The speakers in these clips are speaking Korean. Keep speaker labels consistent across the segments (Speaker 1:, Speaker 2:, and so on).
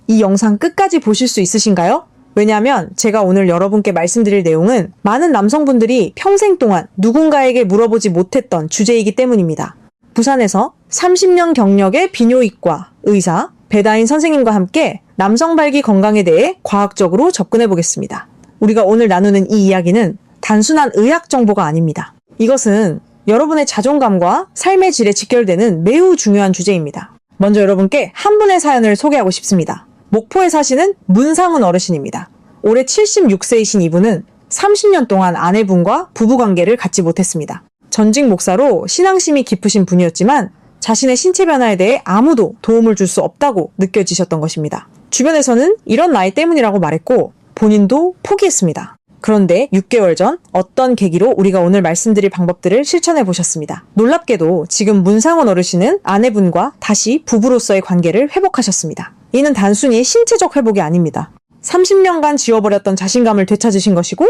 Speaker 1: 이 영상 끝까지 보실 수 있으신가요? 왜냐하면 제가 오늘 여러분께 말씀드릴 내용은 많은 남성분들이 평생 동안 누군가에게 물어보지 못했던 주제이기 때문입니다. 부산에서 30년 경력의 비뇨기과 의사 배다인 선생님과 함께 남성 발기 건강에 대해 과학적으로 접근해 보겠습니다. 우리가 오늘 나누는 이 이야기는 단순한 의학 정보가 아닙니다. 이것은 여러분의 자존감과 삶의 질에 직결되는 매우 중요한 주제입니다. 먼저 여러분께 한 분의 사연을 소개하고 싶습니다. 목포에 사시는 문상훈 어르신입니다. 올해 76세이신 이분은 30년 동안 아내분과 부부관계를 갖지 못했습니다. 전직 목사로 신앙심이 깊으신 분이었지만 자신의 신체 변화에 대해 아무도 도움을 줄 수 없다고 느껴지셨던 것입니다. 주변에서는 이런 나이 때문이라고 말했고 본인도 포기했습니다. 그런데 6개월 전 어떤 계기로 우리가 오늘 말씀드릴 방법들을 실천해 보셨습니다. 놀랍게도 지금 문상원 어르신은 아내분과 다시 부부로서의 관계를 회복하셨습니다. 이는 단순히 신체적 회복이 아닙니다. 30년간 지워버렸던 자신감을 되찾으신 것이고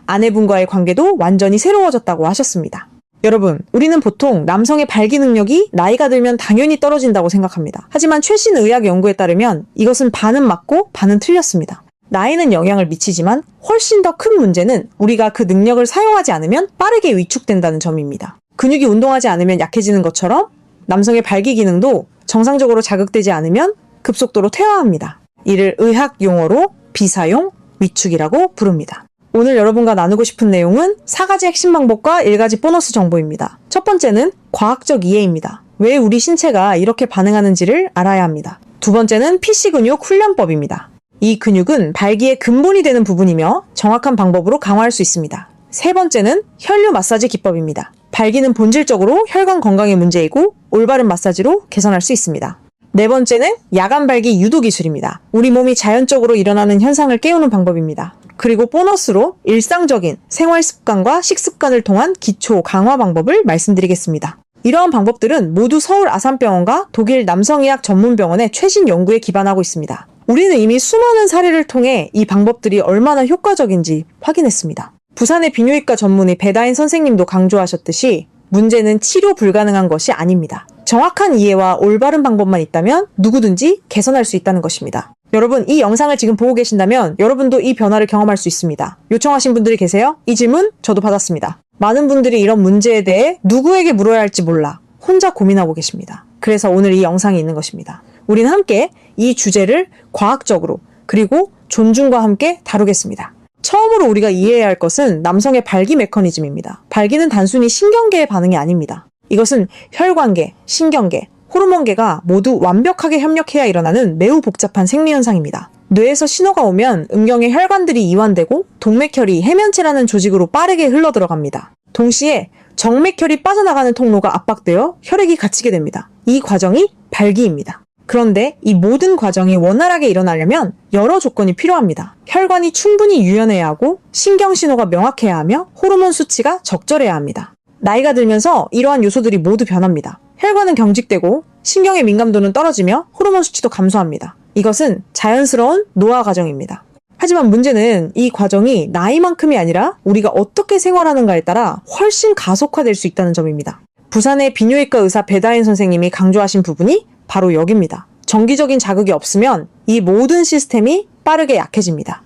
Speaker 1: 아내분과의 관계도 완전히 새로워졌다고 하셨습니다. 여러분, 우리는 보통 남성의 발기 능력이 나이가 들면 당연히 떨어진다고 생각합니다. 하지만 최신 의학 연구에 따르면 이것은 반은 맞고 반은 틀렸습니다. 나이는 영향을 미치지만 훨씬 더 큰 문제는 우리가 그 능력을 사용하지 않으면 빠르게 위축된다는 점입니다. 근육이 운동하지 않으면 약해지는 것처럼 남성의 발기 기능도 정상적으로 자극되지 않으면 급속도로 퇴화합니다. 이를 의학 용어로 비사용 위축이라고 부릅니다. 오늘 여러분과 나누고 싶은 내용은 4가지 핵심 방법과 1가지 보너스 정보입니다. 첫 번째는 과학적 이해입니다. 왜 우리 신체가 이렇게 반응하는지를 알아야 합니다. 두 번째는 PC 근육 훈련법입니다. 이 근육은 발기의 근본이 되는 부분이며 정확한 방법으로 강화할 수 있습니다. 세 번째는 혈류 마사지 기법입니다. 발기는 본질적으로 혈관 건강의 문제이고 올바른 마사지로 개선할 수 있습니다. 네 번째는 야간 발기 유도 기술입니다. 우리 몸이 자연적으로 일어나는 현상을 깨우는 방법입니다. 그리고 보너스로 일상적인 생활 습관과 식습관을 통한 기초 강화 방법을 말씀드리겠습니다. 이러한 방법들은 모두 서울 아산병원과 독일 남성의학 전문병원의 최신 연구에 기반하고 있습니다. 우리는 이미 수많은 사례를 통해 이 방법들이 얼마나 효과적인지 확인했습니다. 부산의 비뇨기과 전문의 배다인 선생님도 강조하셨듯이 문제는 치료 불가능한 것이 아닙니다. 정확한 이해와 올바른 방법만 있다면 누구든지 개선할 수 있다는 것입니다. 여러분, 이 영상을 지금 보고 계신다면 여러분도 이 변화를 경험할 수 있습니다. 요청하신 분들이 계세요? 이 질문 저도 받았습니다. 많은 분들이 이런 문제에 대해 누구에게 물어야 할지 몰라 혼자 고민하고 계십니다. 그래서 오늘 이 영상이 있는 것입니다. 우리는 함께 이 주제를 과학적으로 그리고 존중과 함께 다루겠습니다. 처음으로 우리가 이해해야 할 것은 남성의 발기 메커니즘입니다. 발기는 단순히 신경계의 반응이 아닙니다. 이것은 혈관계, 신경계, 호르몬계가 모두 완벽하게 협력해야 일어나는 매우 복잡한 생리현상입니다. 뇌에서 신호가 오면 음경의 혈관들이 이완되고 동맥혈이 해면체라는 조직으로 빠르게 흘러들어갑니다. 동시에 정맥혈이 빠져나가는 통로가 압박되어 혈액이 갇히게 됩니다. 이 과정이 발기입니다. 그런데 이 모든 과정이 원활하게 일어나려면 여러 조건이 필요합니다. 혈관이 충분히 유연해야 하고 신경신호가 명확해야 하며 호르몬 수치가 적절해야 합니다. 나이가 들면서 이러한 요소들이 모두 변합니다. 혈관은 경직되고 신경의 민감도는 떨어지며 호르몬 수치도 감소합니다. 이것은 자연스러운 노화 과정입니다. 하지만 문제는 이 과정이 나이만큼이 아니라 우리가 어떻게 생활하는가에 따라 훨씬 가속화될 수 있다는 점입니다. 부산의 비뇨기과 의사 배다인 선생님이 강조하신 부분이 바로 여기입니다. 정기적인 자극이 없으면 이 모든 시스템이 빠르게 약해집니다.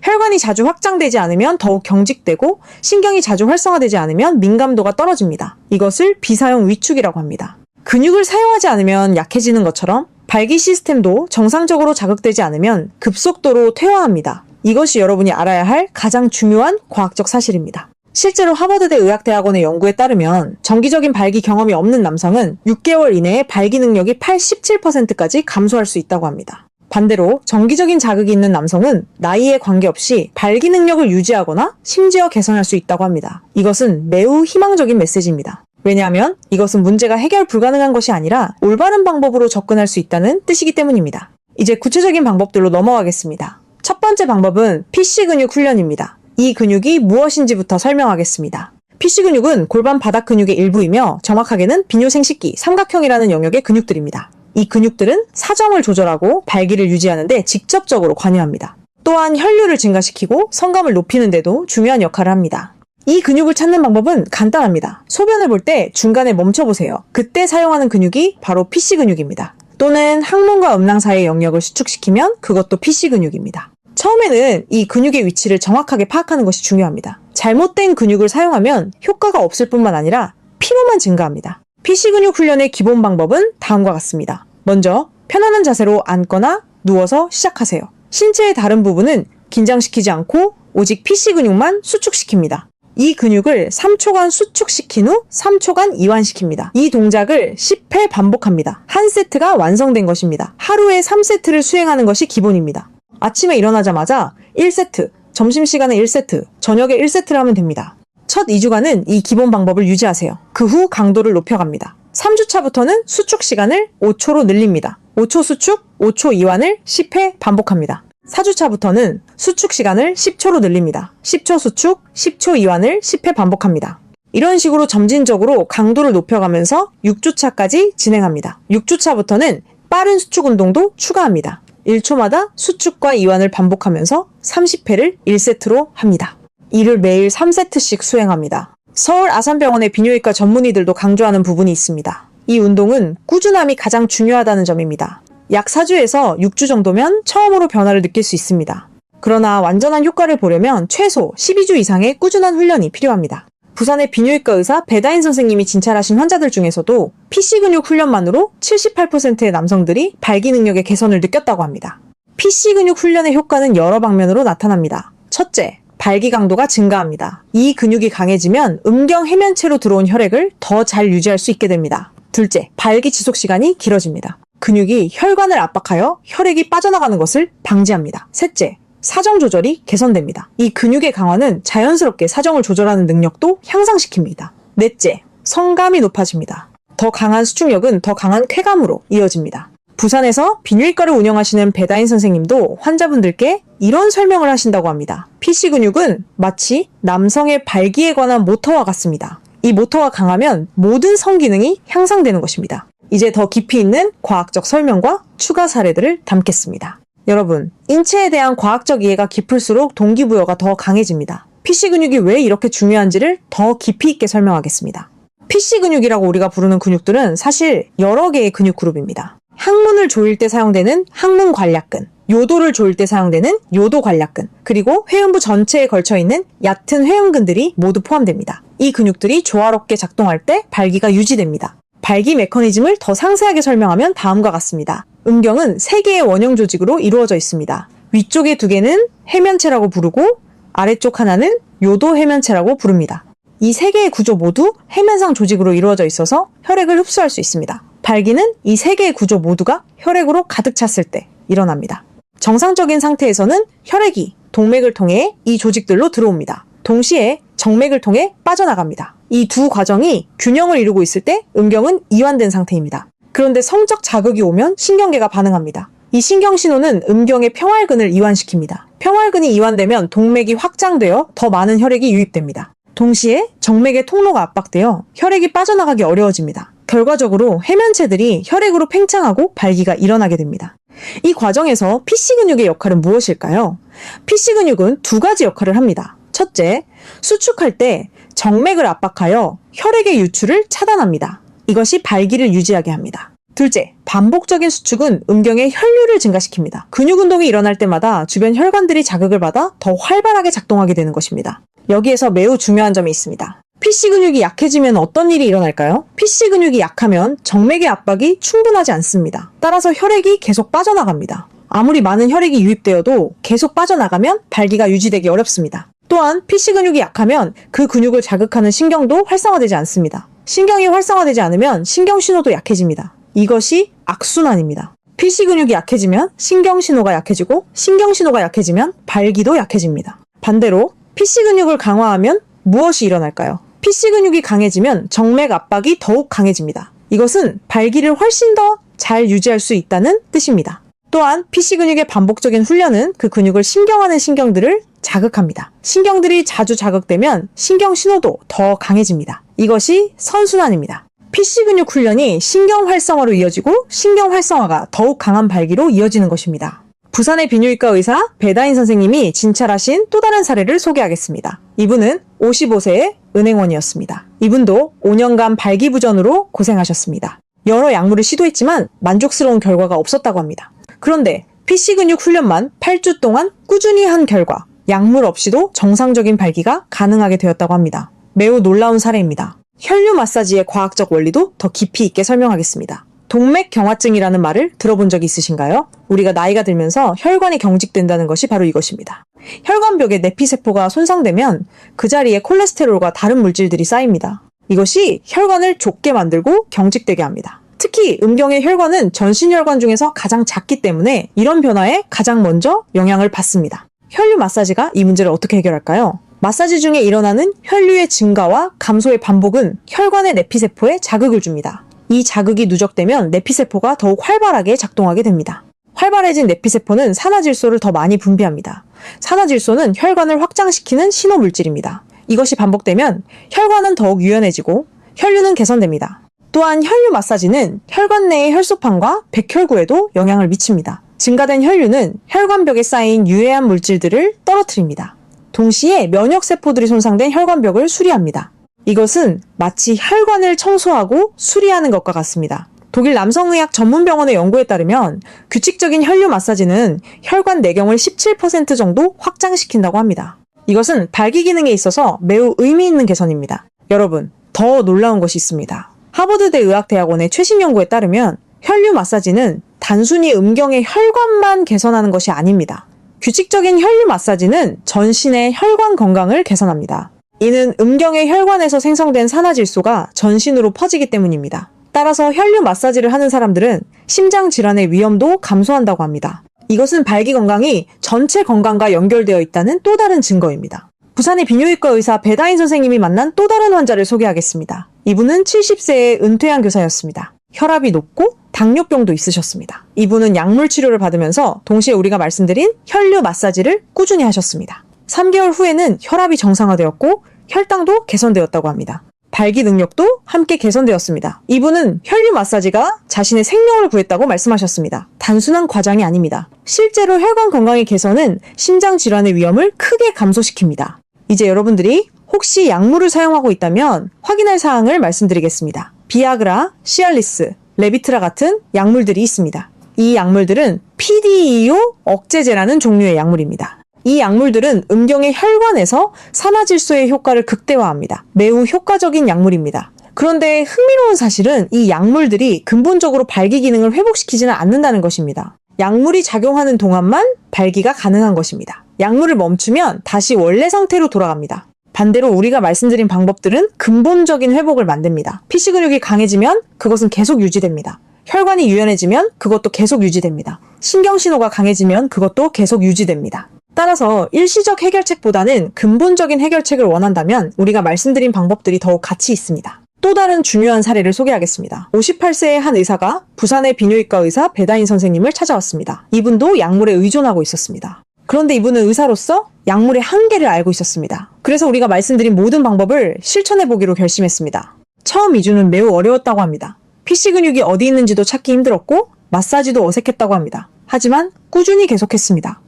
Speaker 1: 혈관이 자주 확장되지 않으면 더욱 경직되고 신경이 자주 활성화되지 않으면 민감도가 떨어집니다. 이것을 비사용 위축이라고 합니다. 근육을 사용하지 않으면 약해지는 것처럼 발기 시스템도 정상적으로 자극되지 않으면 급속도로 퇴화합니다. 이것이 여러분이 알아야 할 가장 중요한 과학적 사실입니다. 실제로 하버드대 의학대학원의 연구에 따르면 정기적인 발기 경험이 없는 남성은 6개월 이내에 발기 능력이 87%까지 감소할 수 있다고 합니다. 반대로 정기적인 자극이 있는 남성은 나이에 관계없이 발기 능력을 유지하거나 심지어 개선할 수 있다고 합니다. 이것은 매우 희망적인 메시지입니다. 왜냐하면 이것은 문제가 해결 불가능한 것이 아니라 올바른 방법으로 접근할 수 있다는 뜻이기 때문입니다. 이제 구체적인 방법들로 넘어가겠습니다. 첫 번째 방법은 PC 근육 훈련입니다. 이 근육이 무엇인지부터 설명하겠습니다. PC 근육은 골반 바닥 근육의 일부이며 정확하게는 비뇨생식기, 삼각형이라는 영역의 근육들입니다. 이 근육들은 사정을 조절하고 발기를 유지하는 데 직접적으로 관여합니다. 또한 혈류를 증가시키고 성감을 높이는 데도 중요한 역할을 합니다. 이 근육을 찾는 방법은 간단합니다. 소변을 볼 때 중간에 멈춰보세요. 그때 사용하는 근육이 바로 PC 근육입니다. 또는 항문과 음낭 사이의 영역을 수축시키면 그것도 PC 근육입니다. 처음에는 이 근육의 위치를 정확하게 파악하는 것이 중요합니다. 잘못된 근육을 사용하면 효과가 없을 뿐만 아니라 피로만 증가합니다. PC 근육 훈련의 기본 방법은 다음과 같습니다. 먼저 편안한 자세로 앉거나 누워서 시작하세요. 신체의 다른 부분은 긴장시키지 않고 오직 PC 근육만 수축시킵니다. 이 근육을 3초간 수축시킨 후 3초간 이완시킵니다. 이 동작을 10회 반복합니다. 한 세트가 완성된 것입니다. 하루에 3세트를 수행하는 것이 기본입니다. 아침에 일어나자마자 1세트, 점심시간에 1세트, 저녁에 1세트를 하면 됩니다. 첫 2주간은 이 기본 방법을 유지하세요. 그 후 강도를 높여갑니다. 3주차부터는 수축 시간을 5초로 늘립니다. 5초 수축, 5초 이완을 10회 반복합니다. 4주차부터는 수축 시간을 10초로 늘립니다. 10초 수축, 10초 이완을 10회 반복합니다. 이런 식으로 점진적으로 강도를 높여가면서 6주차까지 진행합니다. 6주차부터는 빠른 수축 운동도 추가합니다. 1초마다 수축과 이완을 반복하면서 30회를 1세트로 합니다. 이를 매일 3세트씩 수행합니다. 서울 아산병원의 비뇨기과 전문의들도 강조하는 부분이 있습니다. 이 운동은 꾸준함이 가장 중요하다는 점입니다. 약 4주에서 6주 정도면 처음으로 변화를 느낄 수 있습니다. 그러나 완전한 효과를 보려면 최소 12주 이상의 꾸준한 훈련이 필요합니다. 부산의 비뇨기과 의사 배다인 선생님이 진찰하신 환자들 중에서도 PC 근육 훈련만으로 78%의 남성들이 발기 능력의 개선을 느꼈다고 합니다. PC 근육 훈련의 효과는 여러 방면으로 나타납니다. 첫째, 발기 강도가 증가합니다. 이 근육이 강해지면 음경 해면체로 들어온 혈액을 더 잘 유지할 수 있게 됩니다. 둘째, 발기 지속 시간이 길어집니다. 근육이 혈관을 압박하여 혈액이 빠져나가는 것을 방지합니다. 셋째, 사정 조절이 개선됩니다. 이 근육의 강화는 자연스럽게 사정을 조절하는 능력도 향상시킵니다. 넷째, 성감이 높아집니다. 더 강한 수축력은 더 강한 쾌감으로 이어집니다. 부산에서 비뇨기과를 운영하시는 배다인 선생님도 환자분들께 이런 설명을 하신다고 합니다. PC 근육은 마치 남성의 발기에 관한 모터와 같습니다. 이 모터가 강하면 모든 성기능이 향상되는 것입니다. 이제 더 깊이 있는 과학적 설명과 추가 사례들을 담겠습니다. 여러분, 인체에 대한 과학적 이해가 깊을수록 동기부여가 더 강해집니다. PC 근육이 왜 이렇게 중요한지를 더 깊이 있게 설명하겠습니다. PC 근육이라고 우리가 부르는 근육들은 사실 여러 개의 근육 그룹입니다. 항문을 조일 때 사용되는 항문 관략근, 요도를 조일 때 사용되는 요도 관략근, 그리고 회음부 전체에 걸쳐있는 얕은 회음근들이 모두 포함됩니다. 이 근육들이 조화롭게 작동할 때 발기가 유지됩니다. 발기 메커니즘을 더 상세하게 설명하면 다음과 같습니다. 음경은 3개의 원형 조직으로 이루어져 있습니다. 위쪽의 2개는 해면체라고 부르고 아래쪽 하나는 요도 해면체라고 부릅니다. 이 3개의 구조 모두 해면상 조직으로 이루어져 있어서 혈액을 흡수할 수 있습니다. 발기는 이 3개의 구조 모두가 혈액으로 가득 찼을 때 일어납니다. 정상적인 상태에서는 혈액이 동맥을 통해 이 조직들로 들어옵니다. 동시에 정맥을 통해 빠져나갑니다. 이 두 과정이 균형을 이루고 있을 때 음경은 이완된 상태입니다. 그런데 성적 자극이 오면 신경계가 반응합니다. 이 신경신호는 음경의 평활근을 이완시킵니다. 평활근이 이완되면 동맥이 확장되어 더 많은 혈액이 유입됩니다. 동시에 정맥의 통로가 압박되어 혈액이 빠져나가기 어려워집니다. 결과적으로 해면체들이 혈액으로 팽창하고 발기가 일어나게 됩니다. 이 과정에서 PC 근육의 역할은 무엇일까요? PC 근육은 2가지 역할을 합니다. 첫째, 수축할 때 정맥을 압박하여 혈액의 유출을 차단합니다. 이것이 발기를 유지하게 합니다. 둘째, 반복적인 수축은 음경의 혈류를 증가시킵니다. 근육 운동이 일어날 때마다 주변 혈관들이 자극을 받아 더 활발하게 작동하게 되는 것입니다. 여기에서 매우 중요한 점이 있습니다. PC 근육이 약해지면 어떤 일이 일어날까요? PC 근육이 약하면 정맥의 압박이 충분하지 않습니다. 따라서 혈액이 계속 빠져나갑니다. 아무리 많은 혈액이 유입되어도 계속 빠져나가면 발기가 유지되기 어렵습니다. 또한 PC 근육이 약하면 그 근육을 자극하는 신경도 활성화되지 않습니다. 신경이 활성화되지 않으면 신경신호도 약해집니다. 이것이 악순환입니다. PC 근육이 약해지면 신경신호가 약해지고 신경신호가 약해지면 발기도 약해집니다. 반대로 PC 근육을 강화하면 무엇이 일어날까요? PC 근육이 강해지면 정맥 압박이 더욱 강해집니다. 이것은 발기를 훨씬 더 잘 유지할 수 있다는 뜻입니다. 또한 PC 근육의 반복적인 훈련은 그 근육을 신경하는 신경들을 자극합니다. 신경들이 자주 자극되면 신경 신호도 더 강해집니다. 이것이 선순환입니다. PC 근육 훈련이 신경 활성화로 이어지고 신경 활성화가 더욱 강한 발기로 이어지는 것입니다. 부산의 비뇨기과 의사 배다인 선생님이 진찰하신 또 다른 사례를 소개하겠습니다. 이분은 55세의 은행원이었습니다. 이분도 5년간 발기부전으로 고생하셨습니다. 여러 약물을 시도했지만 만족스러운 결과가 없었다고 합니다. 그런데 PC 근육 훈련만 8주 동안 꾸준히 한 결과 약물 없이도 정상적인 발기가 가능하게 되었다고 합니다. 매우 놀라운 사례입니다. 혈류 마사지의 과학적 원리도 더 깊이 있게 설명하겠습니다. 동맥경화증이라는 말을 들어본 적 있으신가요? 우리가 나이가 들면서 혈관이 경직된다는 것이 바로 이것입니다. 혈관벽의 내피세포가 손상되면 그 자리에 콜레스테롤과 다른 물질들이 쌓입니다. 이것이 혈관을 좁게 만들고 경직되게 합니다. 특히 음경의 혈관은 전신혈관 중에서 가장 작기 때문에 이런 변화에 가장 먼저 영향을 받습니다. 혈류 마사지가 이 문제를 어떻게 해결할까요? 마사지 중에 일어나는 혈류의 증가와 감소의 반복은 혈관의 내피세포에 자극을 줍니다. 이 자극이 누적되면 내피세포가 더욱 활발하게 작동하게 됩니다. 활발해진 내피세포는 산화질소를 더 많이 분비합니다. 산화질소는 혈관을 확장시키는 신호물질입니다. 이것이 반복되면 혈관은 더욱 유연해지고 혈류는 개선됩니다. 또한 혈류 마사지는 혈관 내의 혈소판과 백혈구에도 영향을 미칩니다. 증가된 혈류는 혈관벽에 쌓인 유해한 물질들을 떨어뜨립니다. 동시에 면역세포들이 손상된 혈관벽을 수리합니다. 이것은 마치 혈관을 청소하고 수리하는 것과 같습니다. 독일 남성의학 전문병원의 연구에 따르면 규칙적인 혈류 마사지는 혈관 내경을 17% 정도 확장시킨다고 합니다. 이것은 발기 기능에 있어서 매우 의미 있는 개선입니다. 여러분, 더 놀라운 것이 있습니다. 하버드대 의학대학원의 최신 연구에 따르면 혈류 마사지는 단순히 음경의 혈관만 개선하는 것이 아닙니다. 규칙적인 혈류 마사지는 전신의 혈관 건강을 개선합니다. 이는 음경의 혈관에서 생성된 산화질소가 전신으로 퍼지기 때문입니다. 따라서 혈류 마사지를 하는 사람들은 심장 질환의 위험도 감소한다고 합니다. 이것은 발기 건강이 전체 건강과 연결되어 있다는 또 다른 증거입니다. 부산의 비뇨기과 의사 배다인 선생님이 만난 또 다른 환자를 소개하겠습니다. 이분은 70세의 은퇴한 교사였습니다. 혈압이 높고 당뇨병도 있으셨습니다. 이분은 약물 치료를 받으면서 동시에 우리가 말씀드린 혈류 마사지를 꾸준히 하셨습니다. 3개월 후에는 혈압이 정상화되었고 혈당도 개선되었다고 합니다. 발기 능력도 함께 개선되었습니다. 이분은 혈류 마사지가 자신의 생명을 구했다고 말씀하셨습니다. 단순한 과정이 아닙니다. 실제로 혈관 건강의 개선은 심장 질환의 위험을 크게 감소시킵니다. 이제 여러분들이 혹시 약물을 사용하고 있다면 확인할 사항을 말씀드리겠습니다. 비아그라, 시알리스, 레비트라 같은 약물들이 있습니다. 이 약물들은 PDE4 억제제라는 종류의 약물입니다. 이 약물들은 음경의 혈관에서 산화질소의 효과를 극대화합니다. 매우 효과적인 약물입니다. 그런데 흥미로운 사실은 이 약물들이 근본적으로 발기 기능을 회복시키지는 않는다는 것입니다. 약물이 작용하는 동안만 발기가 가능한 것입니다. 약물을 멈추면 다시 원래 상태로 돌아갑니다. 반대로 우리가 말씀드린 방법들은 근본적인 회복을 만듭니다. 피시 근육이 강해지면 그것은 계속 유지됩니다. 혈관이 유연해지면 그것도 계속 유지됩니다. 신경신호가 강해지면 그것도 계속 유지됩니다. 따라서 일시적 해결책보다는 근본적인 해결책을 원한다면 우리가 말씀드린 방법들이 더욱 가치 있습니다. 또 다른 중요한 사례를 소개하겠습니다. 58세의 한 의사가 부산의 비뇨기과 의사 배다인 선생님을 찾아왔습니다. 이분도 약물에 의존하고 있었습니다. 그런데 이분은 의사로서 약물의 한계를 알고 있었습니다. 그래서 우리가 말씀드린 모든 방법을 실천해보기로 결심했습니다. 처음 2주는 매우 어려웠다고 합니다. 피시 근육이 어디 있는지도 찾기 힘들었고 마사지도 어색했다고 합니다. 하지만 꾸준히 계속했습니다.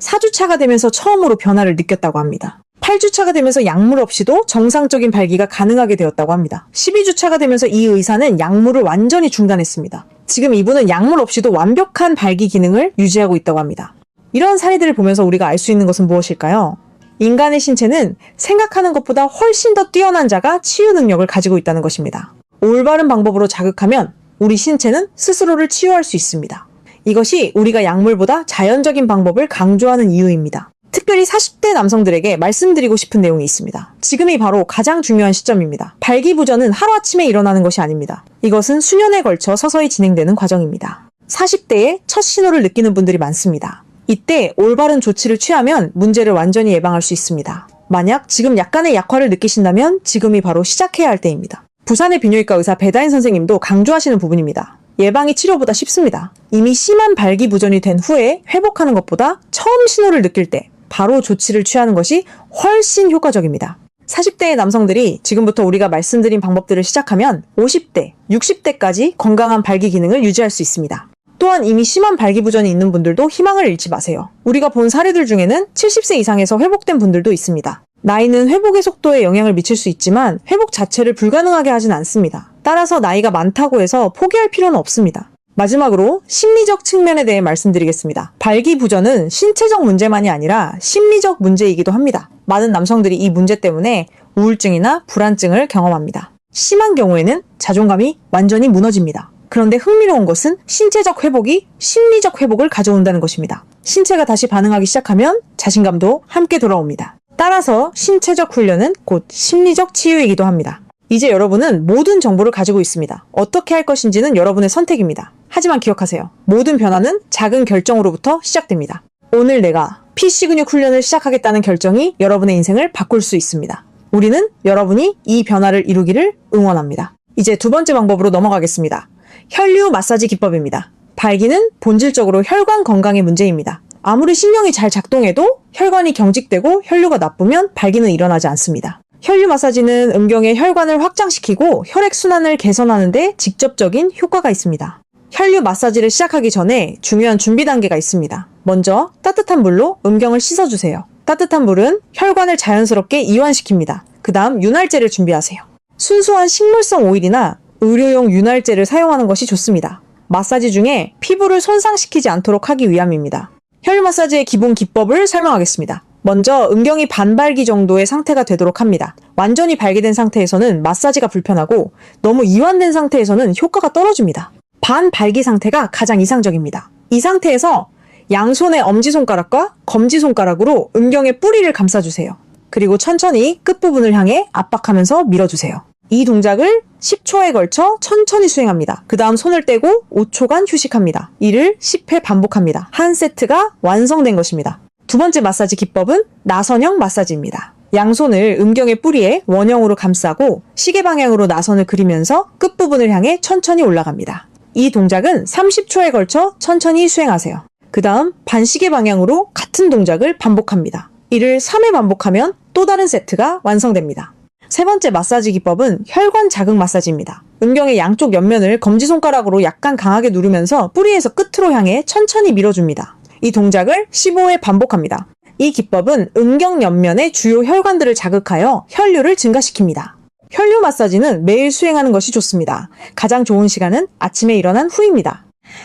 Speaker 1: 4주차가 되면서 처음으로 변화를 느꼈다고 합니다. 8주차가 되면서 약물 없이도 정상적인 발기가 가능하게 되었다고 합니다. 12주차가 되면서 이 의사는 약물을 완전히 중단했습니다. 지금 이분은 약물 없이도 완벽한 발기 기능을 유지하고 있다고 합니다. 이런 사례들을 보면서 우리가 알 수 있는 것은 무엇일까요? 인간의 신체는 생각하는 것보다 훨씬 더 뛰어난 자가 치유 능력을 가지고 있다는 것입니다. 올바른 방법으로 자극하면 우리 신체는 스스로를 치유할 수 있습니다. 이것이 우리가 약물보다 자연적인 방법을 강조하는 이유입니다. 특별히 40대 남성들에게 말씀드리고 싶은 내용이 있습니다. 지금이 바로 가장 중요한 시점입니다. 발기부전은 하루아침에 일어나는 것이 아닙니다. 이것은 수년에 걸쳐 서서히 진행되는 과정입니다. 40대에 첫 신호를 느끼는 분들이 많습니다. 이때 올바른 조치를 취하면 문제를 완전히 예방할 수 있습니다. 만약 지금 약간의 약화를 느끼신다면 지금이 바로 시작해야 할 때입니다. 부산의 비뇨기과 의사 배다인 선생님도 강조하시는 부분입니다. 예방이 치료보다 쉽습니다. 이미 심한 발기부전이 된 후에 회복하는 것보다 처음 신호를 느낄 때 바로 조치를 취하는 것이 훨씬 효과적입니다. 40대의 남성들이 지금부터 우리가 말씀드린 방법들을 시작하면 50대, 60대까지 건강한 발기 기능을 유지할 수 있습니다. 또한 이미 심한 발기부전이 있는 분들도 희망을 잃지 마세요. 우리가 본 사례들 중에는 70세 이상에서 회복된 분들도 있습니다. 나이는 회복의 속도에 영향을 미칠 수 있지만 회복 자체를 불가능하게 하진 않습니다. 따라서 나이가 많다고 해서 포기할 필요는 없습니다. 마지막으로 심리적 측면에 대해 말씀드리겠습니다. 발기부전은 신체적 문제만이 아니라 심리적 문제이기도 합니다. 많은 남성들이 이 문제 때문에 우울증이나 불안증을 경험합니다. 심한 경우에는 자존감이 완전히 무너집니다. 그런데 흥미로운 것은 신체적 회복이 심리적 회복을 가져온다는 것입니다. 신체가 다시 반응하기 시작하면 자신감도 함께 돌아옵니다. 따라서 신체적 훈련은 곧 심리적 치유이기도 합니다. 이제 여러분은 모든 정보를 가지고 있습니다. 어떻게 할 것인지는 여러분의 선택입니다. 하지만 기억하세요. 모든 변화는 작은 결정으로부터 시작됩니다. 오늘 내가 PC 근육 훈련을 시작하겠다는 결정이 여러분의 인생을 바꿀 수 있습니다. 우리는 여러분이 이 변화를 이루기를 응원합니다. 이제 두 번째 방법으로 넘어가겠습니다. 혈류 마사지 기법입니다. 발기는 본질적으로 혈관 건강의 문제입니다. 아무리 신경이 잘 작동해도 혈관이 경직되고 혈류가 나쁘면 발기는 일어나지 않습니다. 혈류 마사지는 음경의 혈관을 확장시키고 혈액순환을 개선하는 데 직접적인 효과가 있습니다. 혈류 마사지를 시작하기 전에 중요한 준비 단계가 있습니다. 먼저 따뜻한 물로 음경을 씻어주세요. 따뜻한 물은 혈관을 자연스럽게 이완시킵니다. 그 다음 윤활제를 준비하세요. 순수한 식물성 오일이나 의료용 윤활제를 사용하는 것이 좋습니다. 마사지 중에 피부를 손상시키지 않도록 하기 위함입니다. 혈류 마사지의 기본 기법을 설명하겠습니다. 먼저 음경이 반발기 정도의 상태가 되도록 합니다. 완전히 발기된 상태에서는 마사지가 불편하고 너무 이완된 상태에서는 효과가 떨어집니다. 반발기 상태가 가장 이상적입니다. 이 상태에서 양손의 엄지손가락과 검지손가락으로 음경의 뿌리를 감싸주세요. 그리고 천천히 끝부분을 향해 압박하면서 밀어주세요. 이 동작을 10초에 걸쳐 천천히 수행합니다. 그 다음 손을 떼고 5초간 휴식합니다. 이를 10회 반복합니다. 한 세트가 완성된 것입니다. 두 번째 마사지 기법은 나선형 마사지입니다. 양손을 음경의 뿌리에 원형으로 감싸고 시계 방향으로 나선을 그리면서 끝부분을 향해 천천히 올라갑니다. 이 동작은 30초에 걸쳐 천천히 수행하세요. 그 다음 반시계 방향으로 같은 동작을 반복합니다. 이를 3회 반복하면 또 다른 세트가 완성됩니다. 세 번째 마사지 기법은 혈관 자극 마사지입니다. 음경의 양쪽 옆면을 검지손가락으로 약간 강하게 누르면서 뿌리에서 끝으로 향해 천천히 밀어줍니다. 이 동작을 15회 반복합니다. 이 기법은 음경 옆면의 주요 혈관들을 자극하여 혈류를 증가시킵니다. 혈류 마사지는 매일 수행하는 것이 좋습니다. 가장 좋은 시간은 아침에 일어난 후입니다.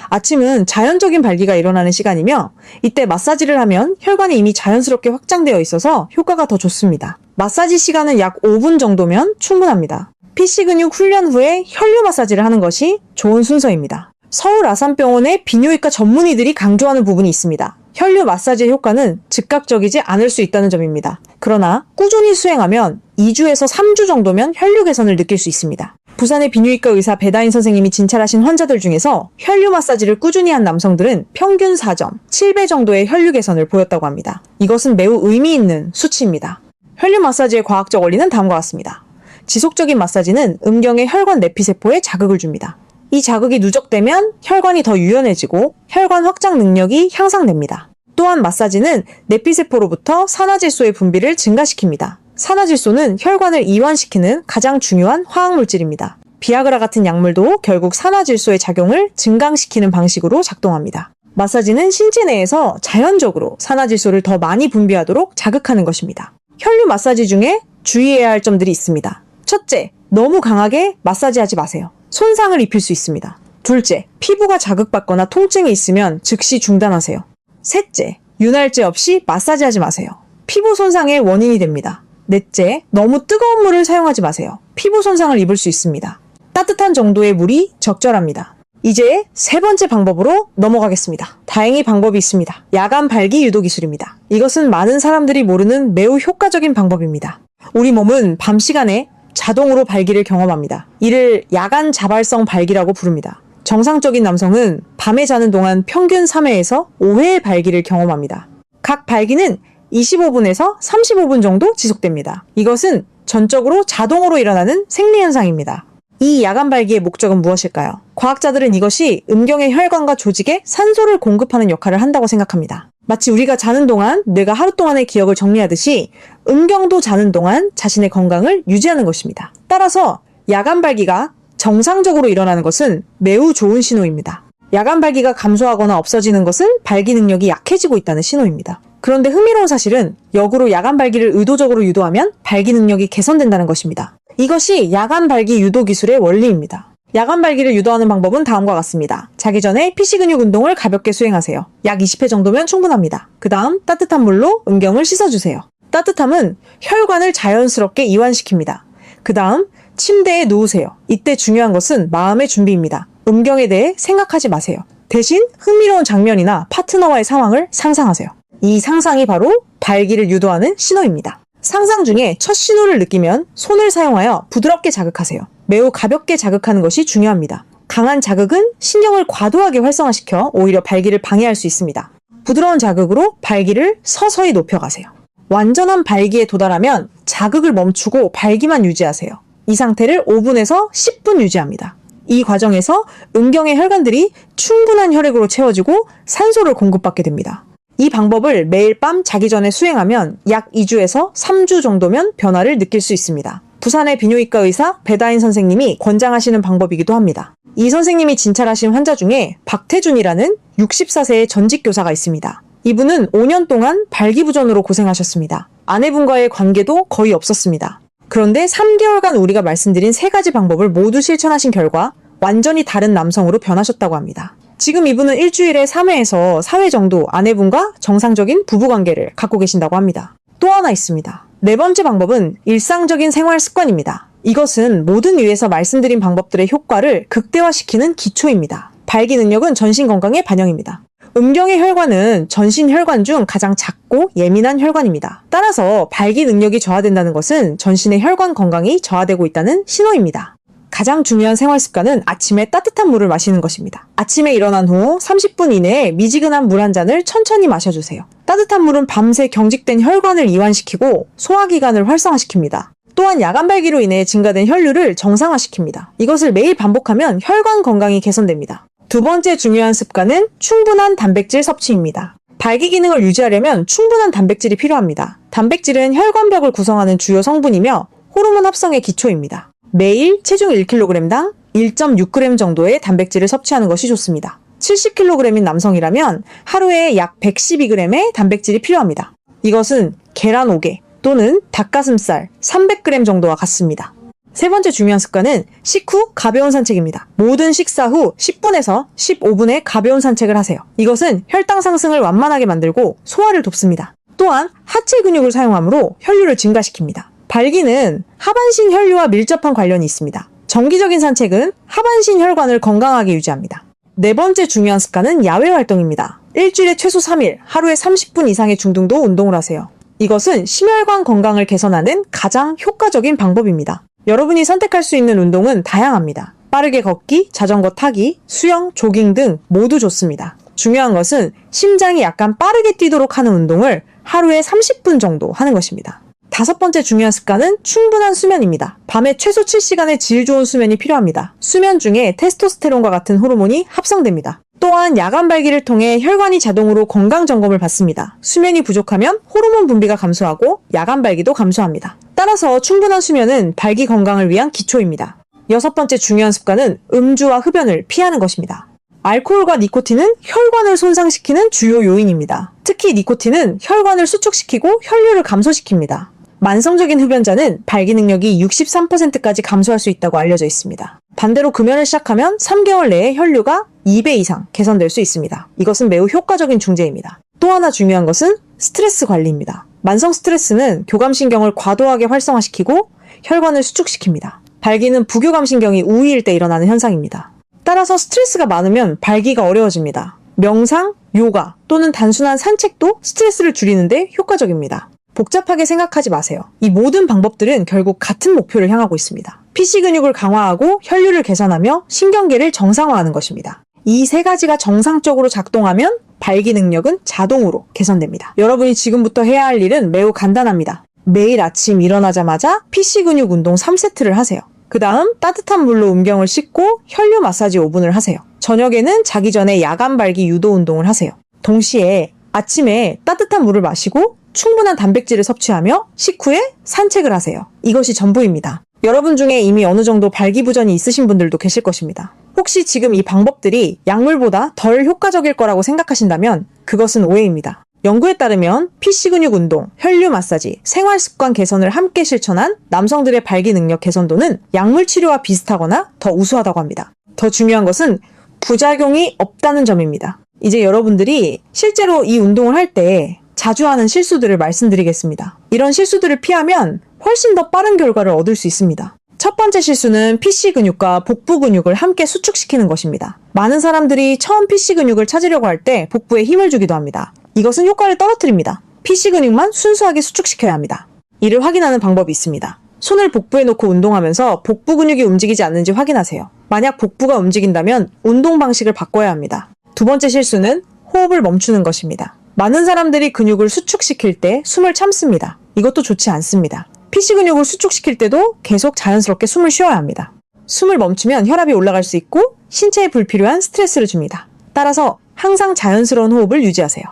Speaker 1: 아침은 자연적인 발기가 일어나는 시간이며 이때 마사지를 하면 혈관이 이미 자연스럽게 확장되어 있어서 효과가 더 좋습니다. 마사지 시간은 약 5분 정도면 충분합니다. PC 근육 훈련 후에 혈류 마사지를 하는 것이 좋은 순서입니다. 서울 아산병원의 비뇨기과 전문의들이 강조하는 부분이 있습니다. 혈류 마사지의 효과는 즉각적이지 않을 수 있다는 점입니다. 그러나 꾸준히 수행하면 2주에서 3주 정도면 혈류 개선을 느낄 수 있습니다. 부산의 비뇨기과 의사 배다인 선생님이 진찰하신 환자들 중에서 혈류 마사지를 꾸준히 한 남성들은 평균 4점, 7배 정도의 혈류 개선을 보였다고 합니다. 이것은 매우 의미 있는 수치입니다. 혈류 마사지의 과학적 원리는 다음과 같습니다. 지속적인 마사지는 음경의 혈관 내피세포에 자극을 줍니다. 이 자극이 누적되면 혈관이 더 유연해지고 혈관 확장 능력이 향상됩니다. 또한 마사지는 내피세포로부터 산화질소의 분비를 증가시킵니다. 산화질소는 혈관을 이완시키는 가장 중요한 화학물질입니다. 비아그라 같은 약물도 결국 산화질소의 작용을 증강시키는 방식으로 작동합니다. 마사지는 신체 내에서 자연적으로 산화질소를 더 많이 분비하도록 자극하는 것입니다. 혈류 마사지 중에 주의해야 할 점들이 있습니다. 첫째, 너무 강하게 마사지하지 마세요. 손상을 입힐 수 있습니다. 둘째, 피부가 자극받거나 통증이 있으면 즉시 중단하세요. 셋째, 윤활제 없이 마사지하지 마세요. 피부 손상의 원인이 됩니다. 넷째, 너무 뜨거운 물을 사용하지 마세요. 피부 손상을 입을 수 있습니다. 따뜻한 정도의 물이 적절합니다. 이제 세 번째 방법으로 넘어가겠습니다. 다행히 방법이 있습니다. 야간 발기 유도 기술입니다. 이것은 많은 사람들이 모르는 매우 효과적인 방법입니다. 우리 몸은 밤 시간에 자동으로 발기를 경험합니다. 이를 야간 자발성 발기라고 부릅니다. 정상적인 남성은 밤에 자는 동안 평균 3회에서 5회의 발기를 경험합니다. 각 발기는 25분에서 35분 정도 지속됩니다. 이것은 전적으로 자동으로 일어나는 생리현상입니다. 이 야간 발기의 목적은 무엇일까요? 과학자들은 이것이 음경의 혈관과 조직에 산소를 공급하는 역할을 한다고 생각합니다. 마치 우리가 자는 동안 뇌가 하루 동안의 기억을 정리하듯이 음경도 자는 동안 자신의 건강을 유지하는 것입니다. 따라서 야간 발기가 정상적으로 일어나는 것은 매우 좋은 신호입니다. 야간 발기가 감소하거나 없어지는 것은 발기 능력이 약해지고 있다는 신호입니다. 그런데 흥미로운 사실은 역으로 야간 발기를 의도적으로 유도하면 발기 능력이 개선된다는 것입니다. 이것이 야간 발기 유도 기술의 원리입니다. 야간 발기를 유도하는 방법은 다음과 같습니다. 자기 전에 PC 근육 운동을 가볍게 수행하세요. 약 20회 정도면 충분합니다. 그 다음 따뜻한 물로 음경을 씻어주세요. 따뜻함은 혈관을 자연스럽게 이완시킵니다. 그 다음 침대에 누우세요. 이때 중요한 것은 마음의 준비입니다. 음경에 대해 생각하지 마세요. 대신 흥미로운 장면이나 파트너와의 상황을 상상하세요. 이 상상이 바로 발기를 유도하는 신호입니다. 상상 중에 첫 신호를 느끼면 손을 사용하여 부드럽게 자극하세요. 매우 가볍게 자극하는 것이 중요합니다. 강한 자극은 신경을 과도하게 활성화시켜 오히려 발기를 방해할 수 있습니다. 부드러운 자극으로 발기를 서서히 높여가세요. 완전한 발기에 도달하면 자극을 멈추고 발기만 유지하세요. 이 상태를 5분에서 10분 유지합니다. 이 과정에서 음경의 혈관들이 충분한 혈액으로 채워지고 산소를 공급받게 됩니다. 이 방법을 매일 밤 자기 전에 수행하면 약 2주에서 3주 정도면 변화를 느낄 수 있습니다. 부산의 비뇨기과 의사 배다인 선생님이 권장하시는 방법이기도 합니다. 이 선생님이 진찰하신 환자 중에 박태준이라는 64세의 전직 교사가 있습니다. 이분은 5년 동안 발기부전으로 고생하셨습니다. 아내분과의 관계도 거의 없었습니다. 그런데 3개월간 우리가 말씀드린 3가지 방법을 모두 실천하신 결과 완전히 다른 남성으로 변하셨다고 합니다. 지금 이분은 일주일에 3회에서 4회 정도 아내분과 정상적인 부부관계를 갖고 계신다고 합니다. 또 하나 있습니다. 4번째 방법은 일상적인 생활 습관입니다. 이것은 모든 위에서 말씀드린 방법들의 효과를 극대화시키는 기초입니다. 발기 능력은 전신 건강의 반영입니다. 음경의 혈관은 전신 혈관 중 가장 작고 예민한 혈관입니다. 따라서 발기 능력이 저하된다는 것은 전신의 혈관 건강이 저하되고 있다는 신호입니다. 가장 중요한 생활 습관은 아침에 따뜻한 물을 마시는 것입니다. 아침에 일어난 후 30분 이내에 미지근한 물 한 잔을 천천히 마셔주세요. 따뜻한 물은 밤새 경직된 혈관을 이완시키고 소화기관을 활성화시킵니다. 또한 야간 발기로 인해 증가된 혈류를 정상화시킵니다. 이것을 매일 반복하면 혈관 건강이 개선됩니다. 2번째 중요한 습관은 충분한 단백질 섭취입니다. 발기 기능을 유지하려면 충분한 단백질이 필요합니다. 단백질은 혈관벽을 구성하는 주요 성분이며 호르몬 합성의 기초입니다. 매일 체중 1kg당 1.6g 정도의 단백질을 섭취하는 것이 좋습니다. 70kg인 남성이라면 하루에 약 112g의 단백질이 필요합니다. 이것은 계란 5개 또는 닭가슴살 300g 정도와 같습니다. 3번째 중요한 습관은 식후 가벼운 산책입니다. 모든 식사 후 10분에서 15분의 가벼운 산책을 하세요. 이것은 혈당 상승을 완만하게 만들고 소화를 돕습니다. 또한 하체 근육을 사용하므로 혈류를 증가시킵니다. 발기는 하반신 혈류와 밀접한 관련이 있습니다. 정기적인 산책은 하반신 혈관을 건강하게 유지합니다. 4번째 중요한 습관은 야외 활동입니다. 일주일에 최소 3일, 하루에 30분 이상의 중등도 운동을 하세요. 이것은 심혈관 건강을 개선하는 가장 효과적인 방법입니다. 여러분이 선택할 수 있는 운동은 다양합니다. 빠르게 걷기, 자전거 타기, 수영, 조깅 등 모두 좋습니다. 중요한 것은 심장이 약간 빠르게 뛰도록 하는 운동을 하루에 30분 정도 하는 것입니다. 5번째 중요한 습관은 충분한 수면입니다. 밤에 최소 7시간의 질 좋은 수면이 필요합니다. 수면 중에 테스토스테론과 같은 호르몬이 합성됩니다. 또한 야간 발기를 통해 혈관이 자동으로 건강 점검을 받습니다. 수면이 부족하면 호르몬 분비가 감소하고 야간 발기도 감소합니다. 따라서 충분한 수면은 발기 건강을 위한 기초입니다. 6번째 중요한 습관은 음주와 흡연을 피하는 것입니다. 알코올과 니코틴은 혈관을 손상시키는 주요 요인입니다. 특히 니코틴은 혈관을 수축시키고 혈류를 감소시킵니다. 만성적인 흡연자는 발기 능력이 63%까지 감소할 수 있다고 알려져 있습니다. 반대로 금연을 시작하면 3개월 내에 혈류가 2배 이상 개선될 수 있습니다. 이것은 매우 효과적인 중재입니다. 또 하나 중요한 것은 스트레스 관리입니다. 만성 스트레스는 교감신경을 과도하게 활성화시키고 혈관을 수축시킵니다. 발기는 부교감신경이 우위일 때 일어나는 현상입니다. 따라서 스트레스가 많으면 발기가 어려워집니다. 명상, 요가 또는 단순한 산책도 스트레스를 줄이는데 효과적입니다. 복잡하게 생각하지 마세요. 이 모든 방법들은 결국 같은 목표를 향하고 있습니다. PC 근육을 강화하고 혈류를 개선하며 신경계를 정상화하는 것입니다. 이 3가지가 정상적으로 작동하면 발기 능력은 자동으로 개선됩니다. 여러분이 지금부터 해야 할 일은 매우 간단합니다. 매일 아침 일어나자마자 PC 근육 운동 3세트를 하세요. 그 다음 따뜻한 물로 음경을 씻고 혈류 마사지 5분을 하세요. 저녁에는 자기 전에 야간 발기 유도 운동을 하세요. 동시에 아침에 따뜻한 물을 마시고 충분한 단백질을 섭취하며 식후에 산책을 하세요. 이것이 전부입니다. 여러분 중에 이미 어느 정도 발기부전이 있으신 분들도 계실 것입니다. 혹시 지금 이 방법들이 약물보다 덜 효과적일 거라고 생각하신다면 그것은 오해입니다. 연구에 따르면 PC 근육 운동, 혈류 마사지, 생활 습관 개선을 함께 실천한 남성들의 발기 능력 개선도는 약물 치료와 비슷하거나 더 우수하다고 합니다. 더 중요한 것은 부작용이 없다는 점입니다. 이제 여러분들이 실제로 이 운동을 할 때 자주 하는 실수들을 말씀드리겠습니다. 이런 실수들을 피하면 훨씬 더 빠른 결과를 얻을 수 있습니다. 첫 번째 실수는 PC 근육과 복부 근육을 함께 수축시키는 것입니다. 많은 사람들이 처음 PC 근육을 찾으려고 할 때 복부에 힘을 주기도 합니다. 이것은 효과를 떨어뜨립니다. PC 근육만 순수하게 수축시켜야 합니다. 이를 확인하는 방법이 있습니다. 손을 복부에 놓고 운동하면서 복부 근육이 움직이지 않는지 확인하세요. 만약 복부가 움직인다면 운동 방식을 바꿔야 합니다. 두 번째 실수는 호흡을 멈추는 것입니다. 많은 사람들이 근육을 수축시킬 때 숨을 참습니다. 이것도 좋지 않습니다. PC 근육을 수축시킬 때도 계속 자연스럽게 숨을 쉬어야 합니다. 숨을 멈추면 혈압이 올라갈 수 있고 신체에 불필요한 스트레스를 줍니다. 따라서 항상 자연스러운 호흡을 유지하세요.